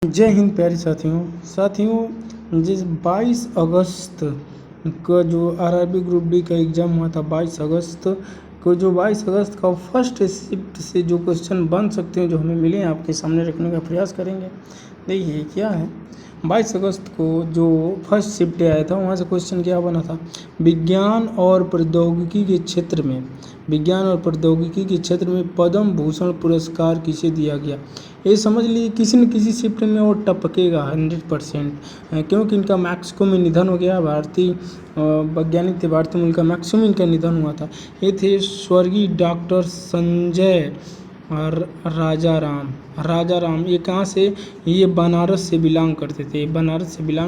जय हिंद प्यारे साथियों जिस 22 अगस्त का जो आरआरबी ग्रुप डी का एग्ज़ाम हुआ था 22 अगस्त को, जो 22 अगस्त का फर्स्ट शिफ्ट से जो क्वेश्चन बन सकते हैं जो हमें मिले हैं आपके सामने रखने का प्रयास करेंगे। देखिए क्या है, 22 अगस्त को जो फर्स्ट शिफ्ट आया था वहाँ से क्वेश्चन क्या बना था, विज्ञान और प्रौद्योगिकी के क्षेत्र में पद्म भूषण पुरस्कार किसे दिया गया। ये समझ लीजिए किसी न किसी शिफ्ट में वो टपकेगा 100%, क्योंकि इनका मैक्सिको में निधन हो गया। भारतीय वैज्ञानिक थे, भारतीय मूल का मैक्सिको में इनका निधन हुआ था। ये थे स्वर्गीय डॉक्टर संजय राजा राम। ये कहाँ से, ये बनारस से बिलोंग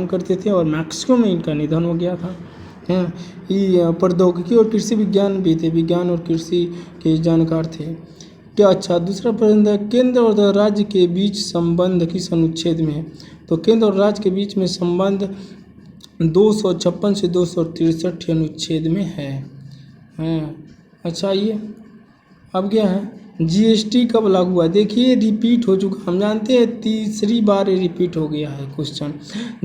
करते थे और मैक्सिको में इनका निधन हो गया था। ये प्रौद्योगिकी और कृषि विज्ञान भी थे, विज्ञान और कृषि के जानकार थे। क्या अच्छा, दूसरा प्रश्न है, केंद्र और राज्य के बीच संबंध किस अनुच्छेद में है। तो केंद्र और राज्य के बीच में संबंध 256 से 263 अनुच्छेद में है। अच्छा, ये अब क्या है, जीएसटी कब लागू हुआ। देखिए रिपीट हो चुका, हम जानते हैं तीसरी बार ये रिपीट हो गया है क्वेश्चन।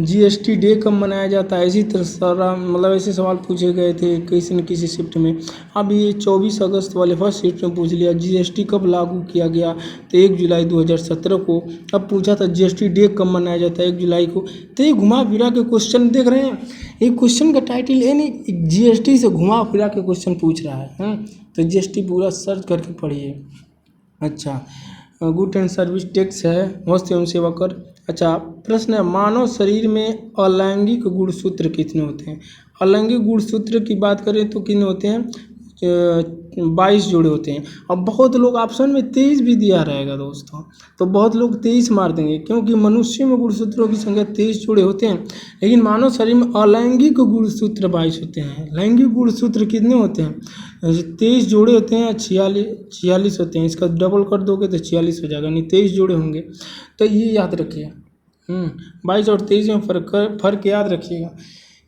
जीएसटी डे कब मनाया जाता है, इसी तरह सारा मतलब ऐसे सवाल पूछे गए थे किसी न किसी शिफ्ट में। अब ये 24 अगस्त वाले फर्स्ट शिफ्ट में पूछ लिया जीएसटी कब लागू किया गया, तो 1 जुलाई 2017 को। अब पूछा था जीएसटी डे कब मनाया जाता है, 1 जुलाई को। तो ये घुमा फिरा के क्वेश्चन देख रहे हैं, ये क्वेश्चन का टाइटल है नहीं, जीएसटी से घुमा फिरा के क्वेश्चन पूछ रहा है। तो जीएसटी पूरा सर्च करके पढ़िए। अच्छा, गुड एंड सर्विस टैक्स है, वस्तु एवं सेवा कर। अच्छा, प्रश्न है, मानव शरीर में अलैंगिक गुणसूत्र कितने होते हैं। अलैंगिक गुणसूत्र की बात करें तो कितने होते हैं, 22 जोड़े होते हैं। अब बहुत लोग ऑप्शन में 23 भी दिया रहेगा दोस्तों, तो बहुत लोग 23 मार देंगे, क्योंकि मनुष्य में गुणसूत्रों की संख्या 23 जोड़े होते हैं, लेकिन मानव शरीर में अलैंगिक गुणसूत्र 22 होते हैं। लैंगिक गुणसूत्र कितने होते हैं, 23 जोड़े होते हैं, 46 होते हैं। इसका डबल कर दोगे तो 46 हो जाएगा, नहीं 23 जोड़े होंगे। तो ये याद रखिए, 22 और 23 में फर्क याद रखिएगा।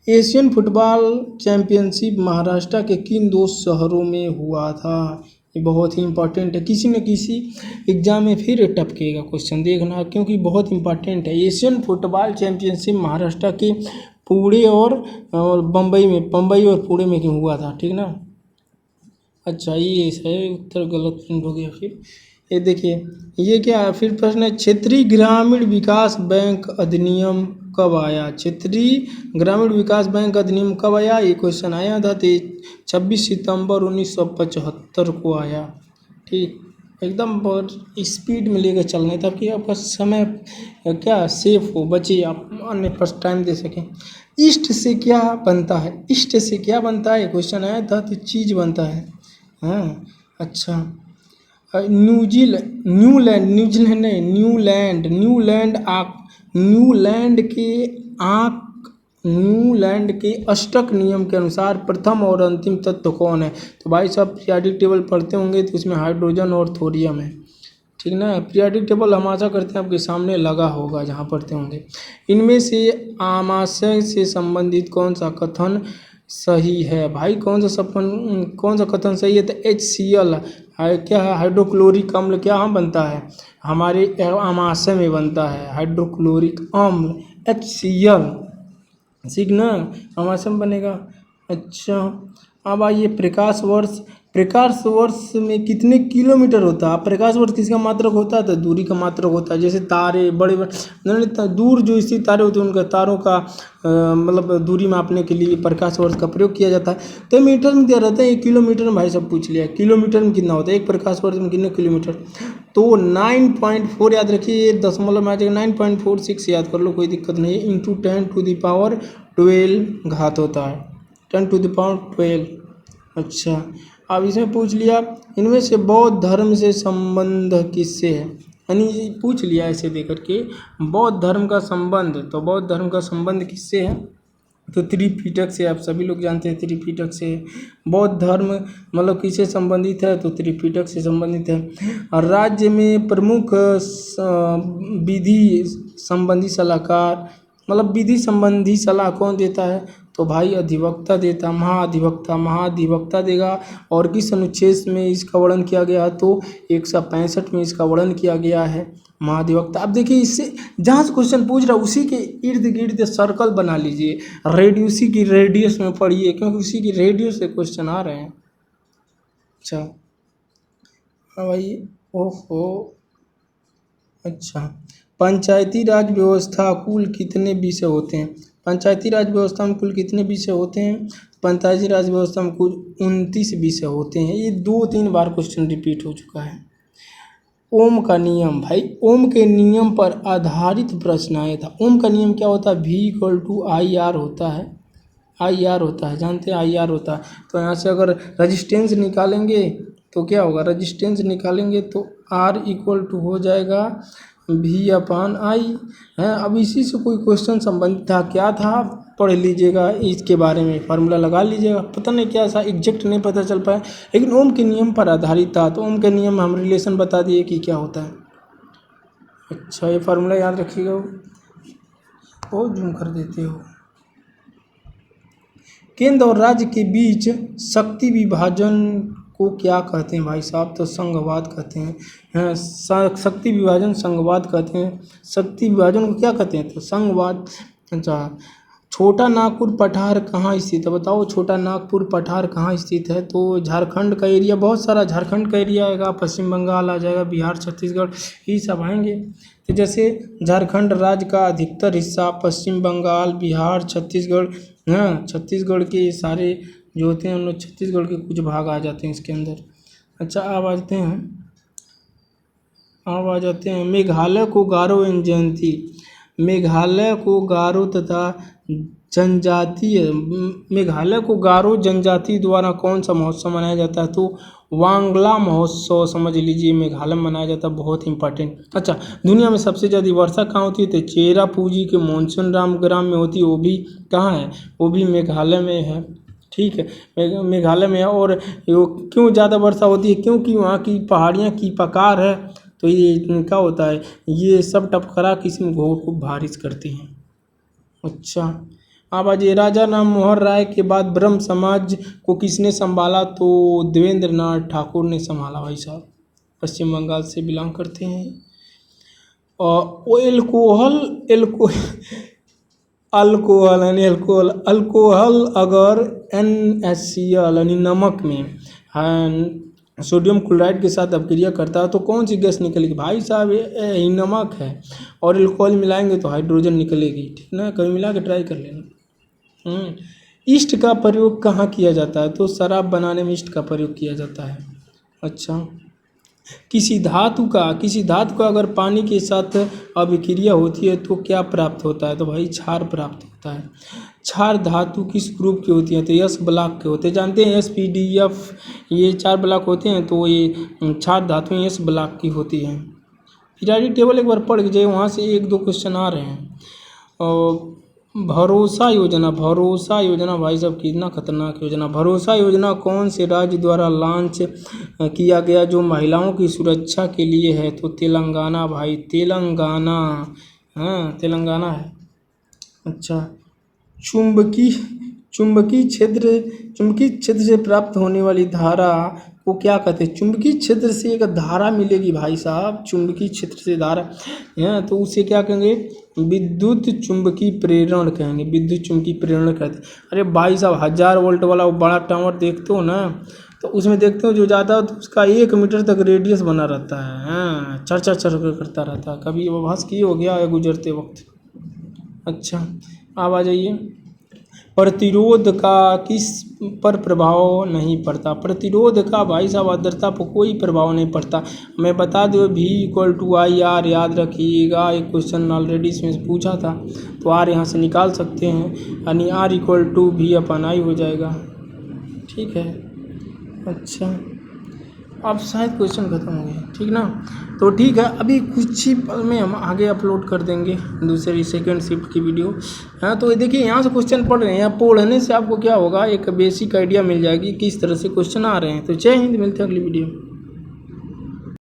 एशियन फुटबॉल चैंपियनशिप महाराष्ट्र के किन 2 शहरों में हुआ था। ये बहुत ही इंपॉर्टेंट है, किसी न किसी एग्जाम में फिर टपकेगा क्वेश्चन, देखना, क्योंकि बहुत इंपॉर्टेंट है। एशियन फुटबॉल चैंपियनशिप महाराष्ट्र के पुणे और बम्बई और पुणे में हुआ था, ठीक ना। अच्छा, ये है उत्तर, गलत प्रिंट हो गया। फिर ये देखिए, ये क्या है, फिर प्रश्न है, क्षेत्रीय ग्रामीण विकास बैंक अधिनियम कब आया। क्षेत्रीय ग्रामीण विकास बैंक अधिनियम कब आया, ये क्वेश्चन आया था 26 सितंबर 1975 को आया। ठीक, एकदम बहुत स्पीड में लेकर चलना है ताकि आपका समय क्या सेफ हो, बचे, आप अन्य फर्स्ट टाइम दे सकें। ईस्ट से क्या बनता है, ईस्ट से क्या बनता है, क्वेश्चन आया था, तो चीज़ बनता है। अच्छा, न्यूलैंड के अष्टक नियम के अनुसार प्रथम और अंतिम तत्व कौन है। तो भाई साहब पीरियोडिक टेबल पढ़ते होंगे तो इसमें हाइड्रोजन और थोरियम है, ठीक ना। पीरियोडिक टेबल हम आशा करते हैं आपके सामने लगा होगा जहाँ पढ़ते होंगे। इनमें से आमाशय से संबंधित कौन सा कथन सही है। भाई कौन सा कथन सही है, तो HCl क्या है, हाइड्रोक्लोरिक अम्ल क्या बनता है, हमारे आमाशय में बनता है हाइड्रोक्लोरिक अम्ल HCl, ठीक ना, आमाशय में बनेगा। अच्छा, अब आइए प्रकाश वर्ष में कितने किलोमीटर होता है। प्रकाश वर्ष किसका मात्रक होता है, तो दूरी का मात्रक होता है। जैसे तारे बड़े दूर जो स्थित तारे होते हैं उनका तारों का मतलब दूरी मापने के लिए प्रकाश वर्ष का प्रयोग किया जाता है। तो मीटर में दिया रहता है, 1 किलोमीटर में भाई सब पूछ लिया, किलोमीटर में कितना होता है, 1 प्रकाश वर्ष में कितने किलोमीटर, तो 9.4 याद रखिए, दशमलव में आ जाएगा, 9.46 याद कर लो, कोई दिक्कत नहीं है। इंटू 10⁻12 घात होता है, 10⁻12। अच्छा, अब इसमें पूछ लिया, इनमें से बौद्ध धर्म से संबंध किससे है, यानी पूछ लिया ऐसे देकर के, बौद्ध धर्म का संबंध, तो बौद्ध धर्म का संबंध किससे है, तो त्रिपिटक से। आप सभी लोग जानते हैं त्रिपिटक से बौद्ध धर्म मतलब किससे संबंधित है, तो त्रिपिटक से संबंधित है। और राज्य में प्रमुख विधि संबंधी सलाहकार मतलब विधि संबंधी सलाह कौन देता है, तो भाई अधिवक्ता देता, महाधिवक्ता देगा। और किस अनुच्छेद में इसका वर्णन किया गया है, तो 165 में इसका वर्णन किया गया है महाधिवक्ता। अब देखिए इससे जहाँ से क्वेश्चन पूछ रहा है उसी के इर्द गिर्द सर्कल बना लीजिए, उसी की रेडियस में पढ़िए, क्योंकि उसी की रेडियस से क्वेश्चन आ रहे हैं। अच्छा हाँ भाई, ओहो अच्छा, पंचायती राज व्यवस्था कुल कितने विषय होते हैं? पंचायती राज व्यवस्था में कुल कितने विषय होते हैं? पंचायती राज व्यवस्था में कुल 29 विषय होते हैं। ये 2-3 बार क्वेश्चन रिपीट हो चुका है। ओम का नियम, भाई ओम के नियम पर आधारित प्रश्न आया था। ओम का नियम क्या होता है? V=IR होता है, IR होता है, जानते हैं IR होता है। तो यहाँ से अगर रजिस्टेंस निकालेंगे तो क्या होगा? रजिस्टेंस निकालेंगे तो R हो जाएगा V/I है। अब इसी से कोई क्वेश्चन संबंधित था, क्या था पढ़ लीजिएगा, इसके बारे में फार्मूला लगा लीजिएगा। पता नहीं क्या सा एग्जैक्ट नहीं पता चल पाया, लेकिन ओम के नियम पर आधारित था। तो ओम के नियम में हम रिलेशन बता दिए कि क्या होता है। अच्छा ये फार्मूला याद रखिएगा, वो जूम कर देते हो। केंद्र और राज्य के बीच शक्ति विभाजन को क्या कहते हैं भाई साहब? तो संघवाद कहते हैं। शक्ति विभाजन संघवाद कहते हैं। शक्ति विभाजन को क्या कहते हैं? तो संघवाद। अच्छा, छोटा नागपुर पठार कहाँ स्थित है? बताओ छोटा नागपुर पठार कहाँ स्थित है? तो झारखंड का एरिया, बहुत सारा झारखंड का एरिया आएगा, पश्चिम बंगाल आ जाएगा, बिहार, छत्तीसगढ़, ये सब आएंगे। तो जैसे झारखंड राज्य का अधिकतर हिस्सा, पश्चिम बंगाल, बिहार, छत्तीसगढ़, हाँ छत्तीसगढ़ के सारे जो होते हैं हम लोग, छत्तीसगढ़ के कुछ भाग आ जाते हैं इसके अंदर। अच्छा अब आ जाते हैं मेघालय को गारो जनजाति, मेघालय को गारो तथा जनजातीय, मेघालय को गारो जनजाति द्वारा कौन सा महोत्सव मनाया जाता है? तो वांगला महोत्सव समझ लीजिए, मेघालय में मनाया जाता है, बहुत इंपॉर्टेंट। अच्छा, दुनिया में सबसे ज़्यादा वर्षा कहाँ होती है? तो चेरापूंजी के मानसून ग्राम में होती है, वो भी कहाँ है? वो भी मेघालय में है। ठीक है, मेघालय में है। और क्यों ज़्यादा वर्षा होती है? क्योंकि वहाँ की पहाड़ियाँ की पकार है, तो ये क्या होता है, ये सब टपकरा किस्म घोर को बारिश करती हैं। अच्छा अब आज राजा राम मोहन राय के बाद ब्रह्म समाज को किसने संभाला? तो देवेंद्र नाथ ठाकुर ने संभाला भाई साहब, पश्चिम बंगाल से बिलोंग करते हैं। और अल्कोहल अगर NaCl यानी नमक में सोडियम क्लोराइड के साथ अपक्रिया करता है तो कौन सी गैस निकलेगी? भाई साहब ये नमक है, और अल्कोहल मिलाएंगे तो हाइड्रोजन निकलेगी। ठीक ना, कभी मिला के ट्राई कर लेना। ईस्ट का प्रयोग कहाँ किया जाता है? तो शराब बनाने में ईस्ट का प्रयोग किया जाता है। अच्छा, किसी धातु का अगर पानी के साथ अभिक्रिया होती है तो क्या प्राप्त होता है? तो भाई क्षार प्राप्त होता है। क्षार धातु किस ग्रुप की होती है? तो S ब्लॉक के होते हैं, जानते हैं SPDF, ये 4 ब्लॉक होते हैं, तो ये क्षार धातुएं S ब्लॉक की होती हैं। पीरियोडिक टेबल एक बार पढ़ लीजिए, वहाँ से 1-2 क्वेश्चन आ रहे हैं। और भरोसा योजना भाई साहब कितना खतरनाक योजना। भरोसा योजना कौन से राज्य द्वारा लॉन्च किया गया जो महिलाओं की सुरक्षा के लिए है? तो तेलंगाना भाई, तेलंगाना, हाँ तेलंगाना है। अच्छा, चुंबकीय क्षेत्र से प्राप्त होने वाली धारा को क्या कहते हैं? चुंबकीय क्षेत्र से एक धारा मिलेगी भाई साहब, चुंबकीय क्षेत्र से धारा है, तो उसे क्या कहेंगे? विद्युत चुंबकीय प्रेरण कहेंगे, विद्युत चुंबकीय प्रेरण कहते हैं। अरे भाई साहब 1000 वोल्ट वाला वो बड़ा टावर देखते हो ना, तो उसमें देखते हो जो ज़्यादा हो तो उसका 1 मीटर तक रेडियस बना रहता है, हाँ चर करता रहता है। कभी वो बहस की हो गया है गुजरते वक्त। अच्छा अब आ जाइए, प्रतिरोध का किस पर प्रभाव नहीं पड़ता? प्रतिरोध का भाई साहब आर्द्रता पर कोई प्रभाव नहीं पड़ता। मैं बता दूँ V=IR, याद रखिएगा, एक क्वेश्चन ऑलरेडी इसमें पूछा था, तो R यहाँ से निकाल सकते हैं, यानी R=V/I हो जाएगा। ठीक है, अच्छा अब शायद क्वेश्चन खत्म हो गए, ठीक ना? तो ठीक है, अभी कुछ ही पल में हम आगे अपलोड कर देंगे दूसरी सेकंड शिफ्ट की वीडियो। हाँ तो देखिए यहाँ से क्वेश्चन पढ़ रहे हैं, पढ़ने से आपको क्या होगा, एक बेसिक आइडिया मिल जाएगी किस तरह से क्वेश्चन आ रहे हैं। तो जय हिंद, मिलते हैं अगली वीडियो।